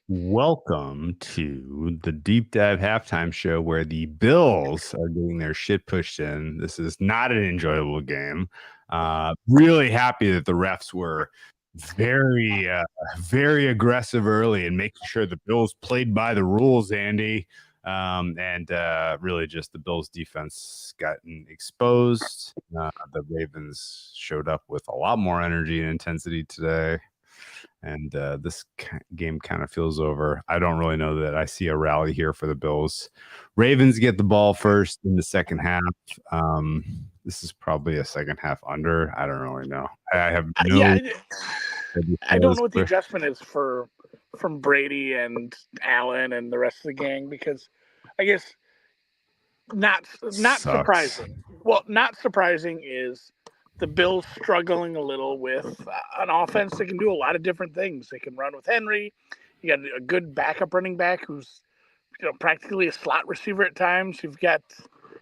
Welcome to the Deep Dive Halftime Show where the Bills are getting their shit pushed in. This is not an enjoyable game. Really happy that the refs were very aggressive early and making sure the Bills played by the rules, Andy. And really just the Bills defense gotten exposed. The Ravens showed up with a lot more energy and intensity today. And this game kind of feels over. I don't really know that I see a rally here for the Bills. Ravens get the ball first in the second half. This is probably a second half under. I don't really know. I have no. I don't know what the adjustment is from Brady and Allen and the rest of the gang, because I guess not surprising. Well, not surprising is the Bills struggling a little with an offense that can do a lot of different things. They can run with Henry. You got a good backup running back who's practically a slot receiver at times. You've got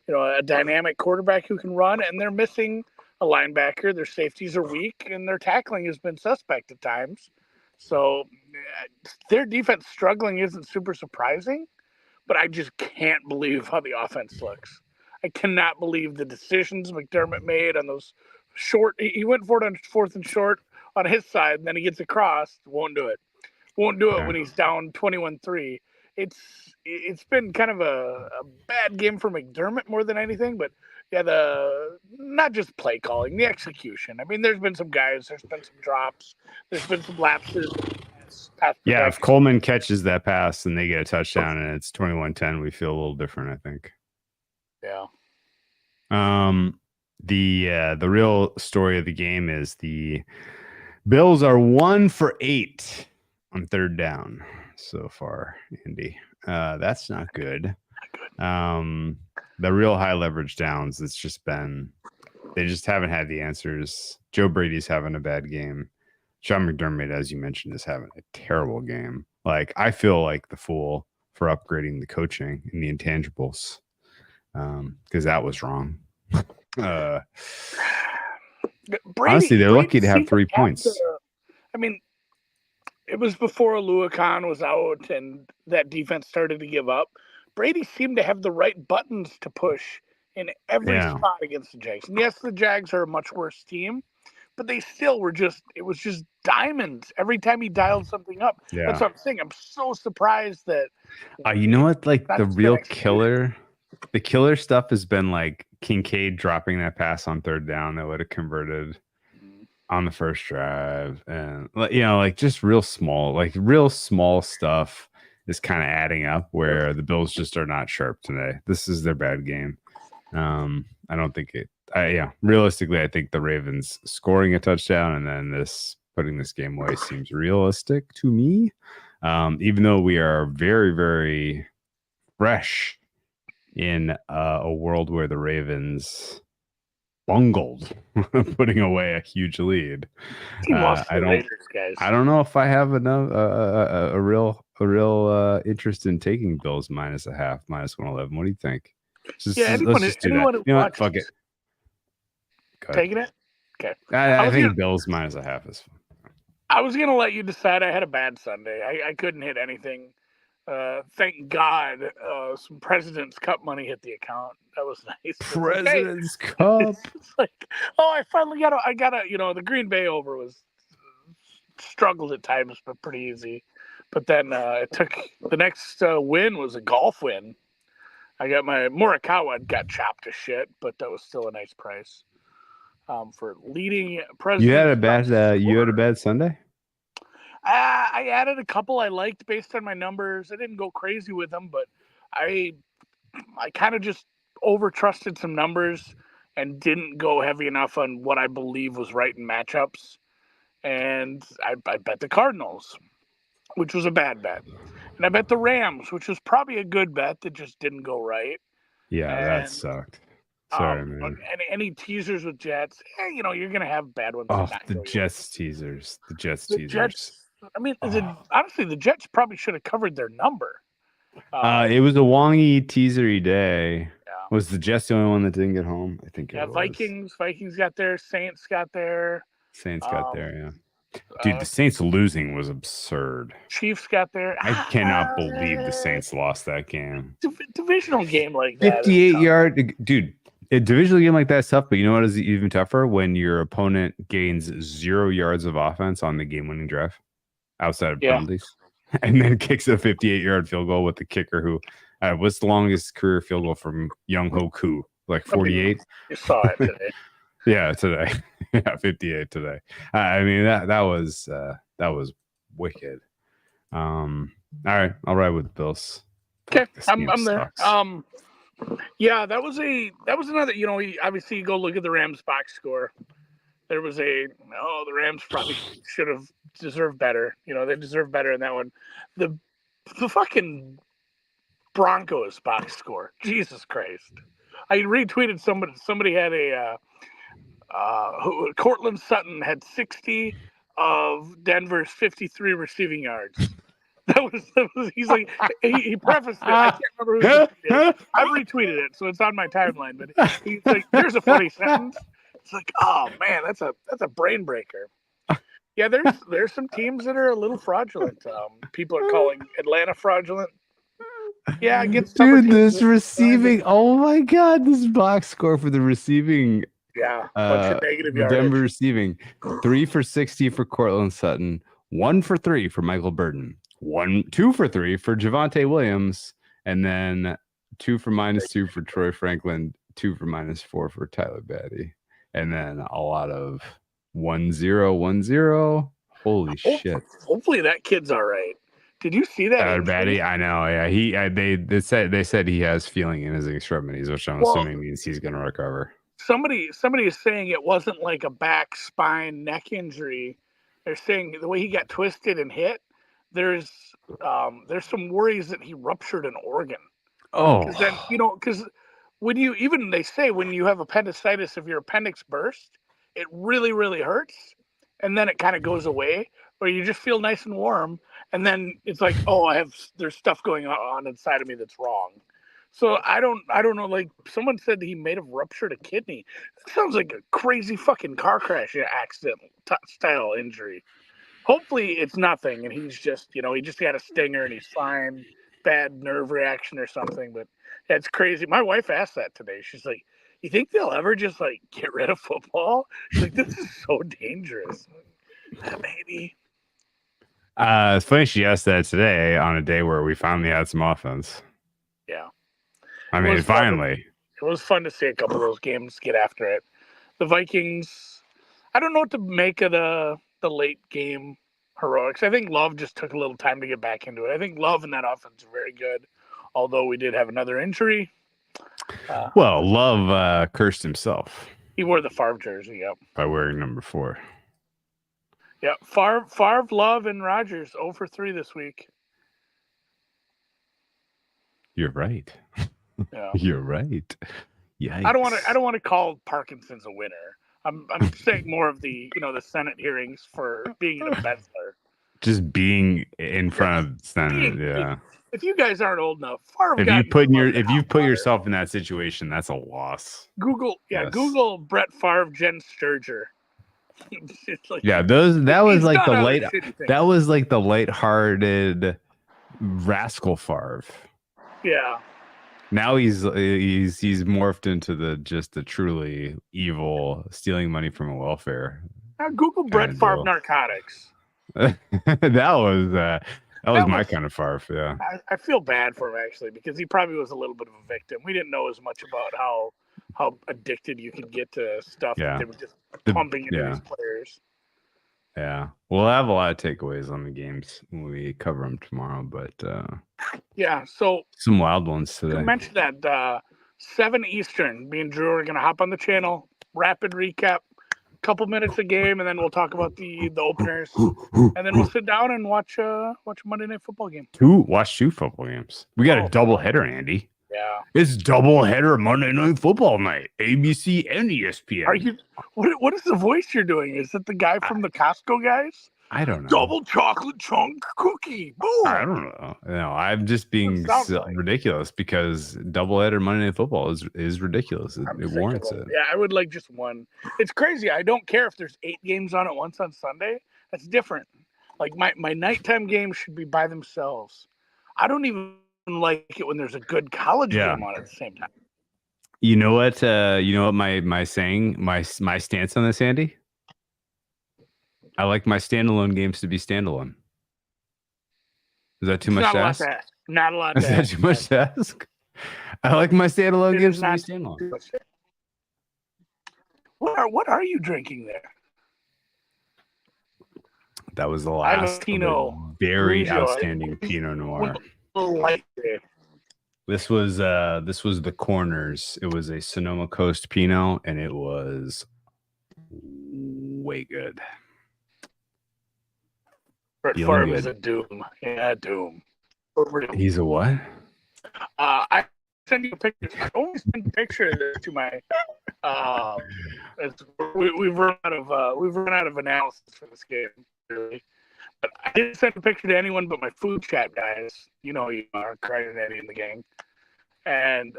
a dynamic quarterback who can run, and they're missing a linebacker. Their safeties are weak, and their tackling has been suspect at times. So their defense struggling isn't super surprising, but I just can't believe how the offense looks. I cannot believe the decisions McDermott made on those short. He went for it on fourth and short on his side, and then he gets across. Won't do it. Won't do it when he's down 21-3. It's been kind of a bad game for McDermott more than anything, but yeah, the not just play calling, the execution. I mean, there's been some some drops, there's been some lapses. Yeah, if Coleman catches that pass and they get a touchdown and it's 21-10, we feel a little different, I think. Yeah. The real story of the game is the Bills are 1 for 8 on third down so far, Andy. That's not good. The real high leverage downs, it's just been, they just haven't had the answers. Joe Brady's having a bad game. Sean McDermott, as you mentioned, is having a terrible game. Like, I feel like the fool for upgrading the coaching and the intangibles, because that was wrong. Brady, honestly, they're lucky to have 3 points. I mean, it was before Oluokun was out and that defense started to give up. Brady seemed to have the right buttons to push in every spot against the Jags. And yes, the Jags are a much worse team, but they still were it was just diamonds every time he dialed something up. Yeah. That's what I'm saying. I'm so surprised that. You know what? Like, the real killer, the killer stuff has been like Kincaid dropping that pass on third down that would have converted on the first drive, and like just real small stuff is kind of adding up where the Bills just are not sharp today. This is their bad game. I don't think realistically, I think the Ravens scoring a touchdown and then putting this game away seems realistic to me. Even though we are very, very fresh in a world where the Ravens bungled putting away a huge lead. I don't know if I have enough a real interest in taking Bills minus a half, minus 111. What do you think? Let's just do that. You know what? Fuck it. Taking it? Okay. I think Bills minus a half is fine. I was gonna let you decide. I had a bad Sunday. I couldn't hit anything. Thank God, some President's Cup money hit the account. That was nice. President's Cup. It's like, I finally got the Green Bay over was struggled at times, but pretty easy. But then it took the next win was a golf win. I got my Morikawa got chopped to shit, but that was still a nice price for leading President. You had a bad Sunday. I added a couple I liked based on my numbers. I didn't go crazy with them, but I kind of just over trusted some numbers and didn't go heavy enough on what I believe was right in matchups. And I bet the Cardinals, which was a bad bet. And I bet the Rams, which was probably a good bet that just didn't go right. Yeah, that sucked. Sorry, man. Any teasers with Jets, you're going to have bad ones. Oh, the Jets teasers. I mean, honestly, the Jets probably should have covered their number. It was a wongy teasery day. Yeah. Was the Jets the only one that didn't get home? I think it was. Vikings got there. Saints got there. Got there, yeah. Dude, the Saints losing was absurd. Chiefs got there. I cannot believe the Saints lost that game. Divisional game like that. 58-yard, dude. A divisional game like that is tough, but you know what is even tougher? When your opponent gains 0 yards of offense on the game-winning drive outside of penalties, and then kicks a 58-yard field goal with the kicker who, what's the longest career field goal from Young Ho Koo? Like 48? You saw it today. Yeah, today. Yeah, 58 today. I mean, that was wicked. All right, I'll ride with Bills. Okay, I'm there. Yeah, that was another. You know, obviously you go look at the Rams box score. There was the Rams probably should have deserved better. You know, they deserve better in that one. The fucking Broncos box score. Jesus Christ! I retweeted somebody had a Cortland Sutton had 60 of Denver's 53 receiving yards. That was he's like he prefaced it. I can't remember who it is. I've retweeted it, so it's on my timeline. But he's like, "Here's a funny sentence." It's like, "Oh man, that's a brain breaker." Yeah, there's some teams that are a little fraudulent. People are calling Atlanta fraudulent. Yeah, dude, this receiving. Oh my God, this box score for the receiving. Yeah, bunch of negative yardage. Denver receiving 3 for 60 for Cortland Sutton, 1 for 3 for Michael Burton, 2 for 3 for Javonte Williams, and then 2 for -2 for Troy Franklin, 2 for -4 for Tyler Batty, and then a lot of 1-0, 1-0. Holy shit! Hopefully that kid's all right. Did you see that? Tyler Batty, I know. Yeah, they said he has feeling in his extremities, which I'm assuming means he's going to recover. Somebody is saying it wasn't like a back, spine, neck injury. They're saying the way he got twisted and hit, there's some worries that he ruptured an organ. Oh, because then because they say when you have appendicitis, if your appendix bursts, it really, really hurts, and then it kind of goes away, or you just feel nice and warm, and then it's like, there's stuff going on inside of me that's wrong. So I don't know. Like someone said he may have ruptured a kidney. That sounds like a crazy fucking car crash accident style injury. Hopefully it's nothing, and he's just he just got a stinger and he's fine. Bad nerve reaction or something. But it's crazy. My wife asked that today. She's like, "You think they'll ever just like get rid of football?" She's like, "This is so dangerous." Maybe. It's funny she asked that today on a day where we finally had some offense. Yeah. I mean, finally. It was fun to see a couple of those games get after it. The Vikings, I don't know what to make of the late game heroics. I think Love just took a little time to get back into it. I think Love and that offense are very good, although we did have another injury. Well, Love cursed himself. He wore the Favre jersey, yep. By wearing number 4. Yeah, Favre, Love, and Rodgers 0 for 3 this week. You're right. Yeah. You're right. Yikes. I don't want to call Parkinson's a winner. I'm saying more of the the Senate hearings for being an embezzler. Just being in front of Senate, yeah. If you guys aren't old enough, if you put yourself in that situation, that's a loss. Google Brett Favre, Jen Sturger. Like, yeah, that was like the lighthearted rascal Favre. Yeah. Now he's morphed into the truly evil, stealing money from a welfare. Google Brett Favre narcotics. that was my kind of Favre. Yeah. I feel bad for him actually because he probably was a little bit of a victim. We didn't know as much about how addicted you could get to stuff that they were just pumping into these players. Yeah, we'll have a lot of takeaways on the games when we cover them tomorrow, but so some wild ones today. I mentioned that 7 Eastern, me and Drew are going to hop on the channel, rapid recap, couple minutes a game, and then we'll talk about the openers, and then we'll sit down and watch a Monday Night Football game. Watch 2 football games. We got a double header, Andy. Yeah, it's double header Monday Night Football night, ABC and ESPN. Are you? What is the voice you're doing? Is it the guy from the Costco guys? I don't know. Double chocolate chunk cookie. Boom. I don't know. No, I'm just being ridiculous because doubleheader Monday Night Football is ridiculous. It warrants it. Yeah, I would like just one. It's crazy. I don't care if there's 8 games on at once on Sunday. That's different. Like my nighttime games should be by themselves. I don't even like it when there's a good college game on at the same time. You know what? My stance on this, Andy. I like my standalone games to be standalone. Is that too much to ask? Not a lot. Is that too much to ask? I like my standalone games to be standalone. What are you drinking there? That was the last very outstanding Pinot Noir. This was the Corners. It was a Sonoma Coast Pinot, and it was way good. Brett Favre is a doom. Yeah, doom. He's a what? I send you a picture. I only send a picture of this to my. We've run out of analysis for this game, really. But I didn't send a picture to anyone but my food chat guys. You know you are, Crying and Eddie in the gang. And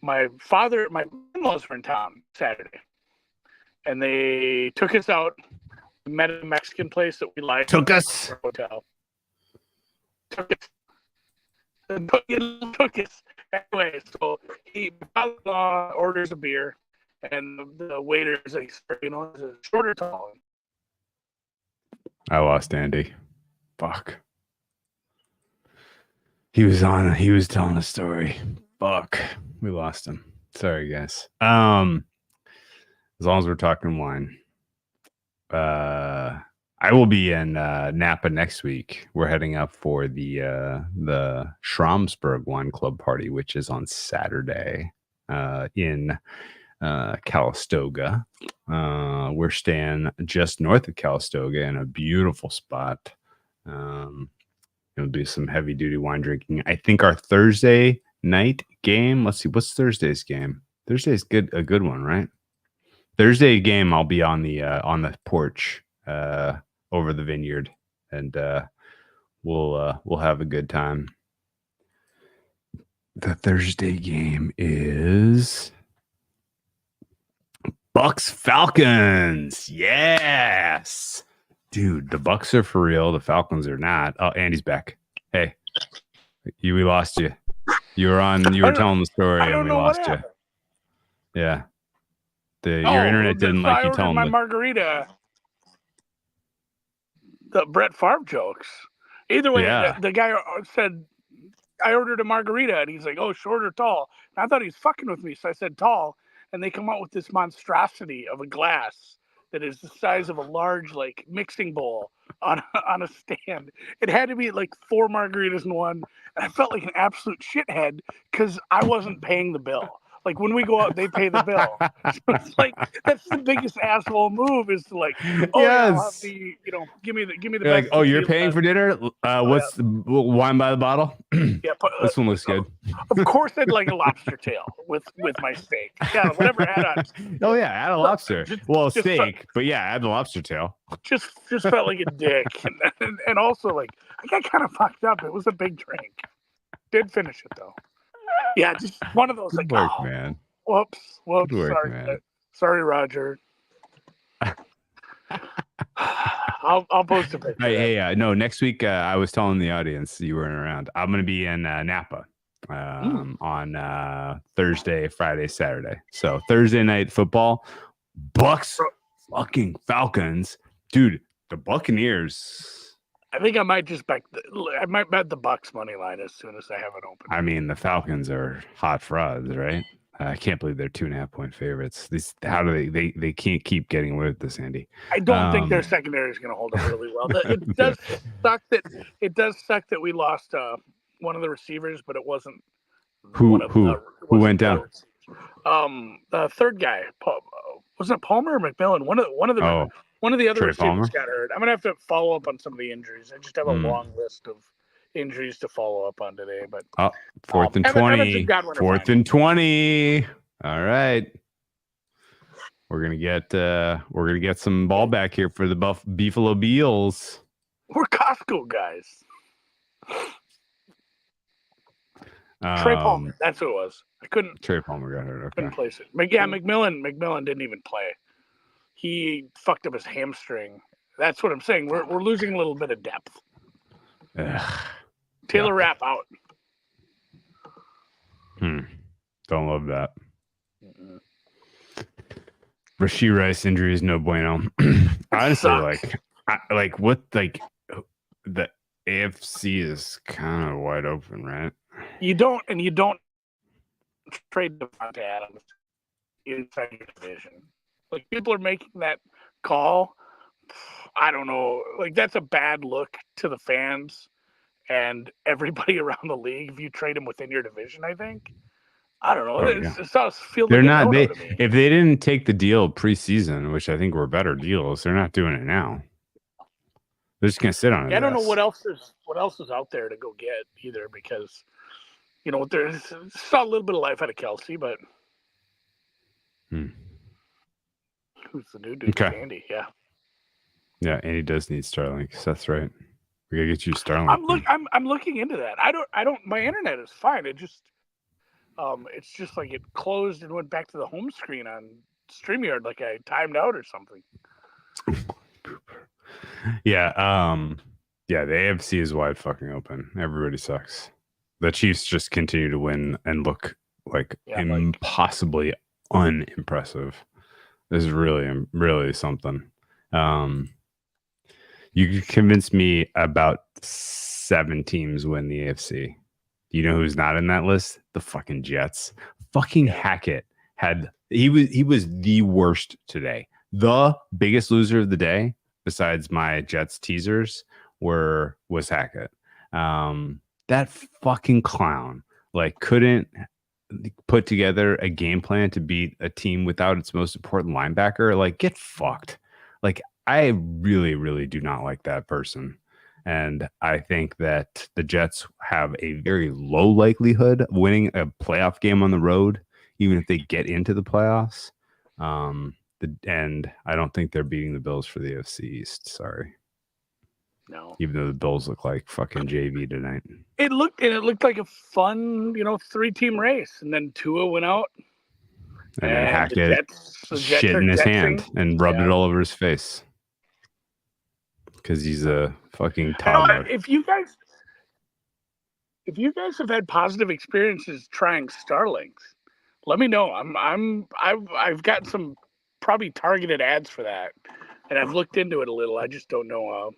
my in-laws were in town Saturday, and they took us out. We met at a Mexican place that we liked. Took us. Hotel. Took us. Anyway, so my father-in-law orders a beer, and the waiter is a shorter, tall. I lost Andy. Fuck. He was telling a story. Fuck. We lost him. Sorry, guys. As long as we're talking wine. I will be in Napa next week. We're heading up for the Schramsberg Wine Club party, which is on Saturday in Calistoga. We're staying just north of Calistoga in a beautiful spot. We'll do some heavy duty wine drinking. I think our Thursday night game. Let's see, what's Thursday's game? Thursday's a good one, right? Thursday game, I'll be on the porch over the vineyard, and we'll have a good time. The Thursday game is Bucks Falcons. Yes, dude, the Bucks are for real. The Falcons are not. Oh, Andy's back. Hey, we lost you. You were telling the story, and we lost you. Yeah. Your internet didn't like you telling my margarita. The Brett Favre jokes. Either way, the guy said, I ordered a margarita, and he's like, oh, short or tall? And I thought he was fucking with me, so I said tall, and they come out with this monstrosity of a glass that is the size of a large, like, mixing bowl on a stand. It had to be, like, 4 margaritas in one, and I felt like an absolute shithead because I wasn't paying the bill. Like, when we go out, they pay the bill. So it's like, that's the biggest asshole move, is to like, oh, yes. Give me the you're like, oh, you're paying for dinner? What's the wine by the bottle? Yeah, this one looks good. Of course, I'd like a lobster tail with my steak. Yeah, whatever add-on. Oh yeah, add a lobster. Steak, but yeah, add the lobster tail. Just felt like a dick, and also like I got kind of fucked up. It was a big drink. Did finish it though. Yeah, just one of those. Good work, man. Whoops. Good work, sorry, man. Sorry, Roger. I'll post a picture. Hey, no. Next week, I was telling the audience you weren't around. I'm going to be in Napa on Thursday, Friday, Saturday. So Thursday night football, Bucks, fucking Falcons, dude. The Buccaneers. I think I might bet the Bucks money line as soon as I have it open. I mean, the Falcons are hot frauds, right? I can't believe they're 2.5-point favorites. How do they can't keep getting away with this, Andy? I don't think their secondary is going to hold up really well. It does suck that we lost one of the receivers, but it wasn't who went down. The third guy, was it Palmer or McMillan? One of the other receivers got hurt. I'm gonna have to follow up on some of the injuries. I just have a long list of injuries to follow up on today. But 4th and 20. 4th and 20. All right. We're gonna get some ball back here for the Buffalo Bills. We're Costco guys. Trey Palmer. That's who it was. Trey Palmer got hurt. Okay. Couldn't place it. But yeah, McMillan didn't even play. He fucked up his hamstring That's what I'm saying. We're losing a little bit of depth. Ugh. Taylor Rapp out. Don't love that. Rashee Rice injury is no bueno. Honestly, the AFC is kind of wide open, right? You don't trade Davante Adams inside your division. Like, people are making that call. I don't know. Like, that's a bad look to the fans and everybody around the league if you trade him within your division, I think. I don't know. They're not. If they didn't take the deal preseason, which I think were better deals, they're not doing it now. They're just gonna sit on it. I don't know what else is out there to go get either, because there's saw a little bit of life out of Kelsey, but who's the new dude? Okay. Andy, yeah. Yeah, Andy does need Starlink. That's right. We gotta get you Starlink. I'm looking into that. I don't. My internet is fine. It just. It's just like it closed and went back to the home screen on StreamYard, like I timed out or something. Yeah, the AFC is wide fucking open. Everybody sucks. The Chiefs just continue to win and look like impossibly unimpressive. This is really, really something. You could convince me about 7 teams win the AFC. You know who's not in that list? The fucking Jets. Fucking Hackett he was the worst today. The biggest loser of the day, besides my Jets teasers, was Hackett. That fucking clown couldn't put together a game plan to beat a team without its most important linebacker. Get fucked. I really, really do not like that person. And I think that the Jets have a very low likelihood of winning a playoff game on the road, even if they get into the playoffs. And I don't think they're beating the Bills for the AFC East. Sorry. No. Even though the Bills look like fucking JV tonight. It looked like a fun, 3-team race. And then Tua went out. And then Hackett shit in his hand and rubbed it all over his face. Because he's a fucking toddler. If you guys have had positive experiences trying Starlinks, let me know. I've got some probably targeted ads for that, and I've looked into it a little. I just don't know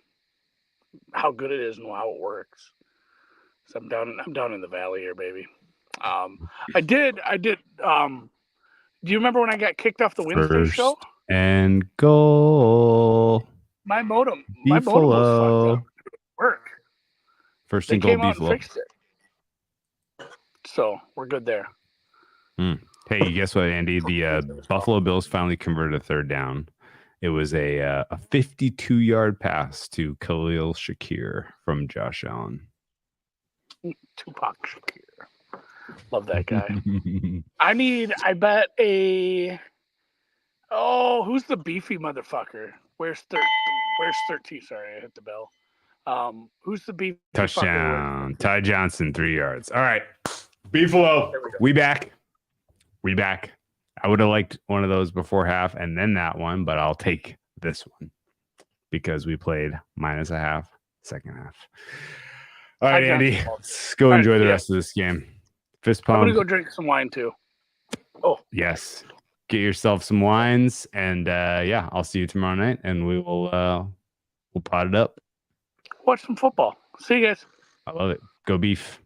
how good it is and how it works. So I'm down in the valley here, baby. I did. Do you remember when I got kicked off the Wednesday show? And goal. My modem was fucked up. Work. First and goal, Beefalo. Fixed it. So we're good there. Hey, guess what, Andy? The Buffalo Bills finally converted a third down. It was a 52-yard pass to Khalil Shakir from Josh Allen. Tupac Shakir. Love that guy. I bet who's the beefy motherfucker? Where's 13? Sorry, I hit the bell. Who's the beefy touchdown? Ty Johnson, 3 yards. All right. Beefalo. We back. I would have liked one of those before half and then that one, but I'll take this one because we played -0.5 second half. All right, Andy, let's go enjoy the rest of this game. Fist pump. I'm gonna go drink some wine too. Oh yes, get yourself some wines, and I'll see you tomorrow night, and we'll pot it up. Watch some football. See you guys. I love it. Go Beef.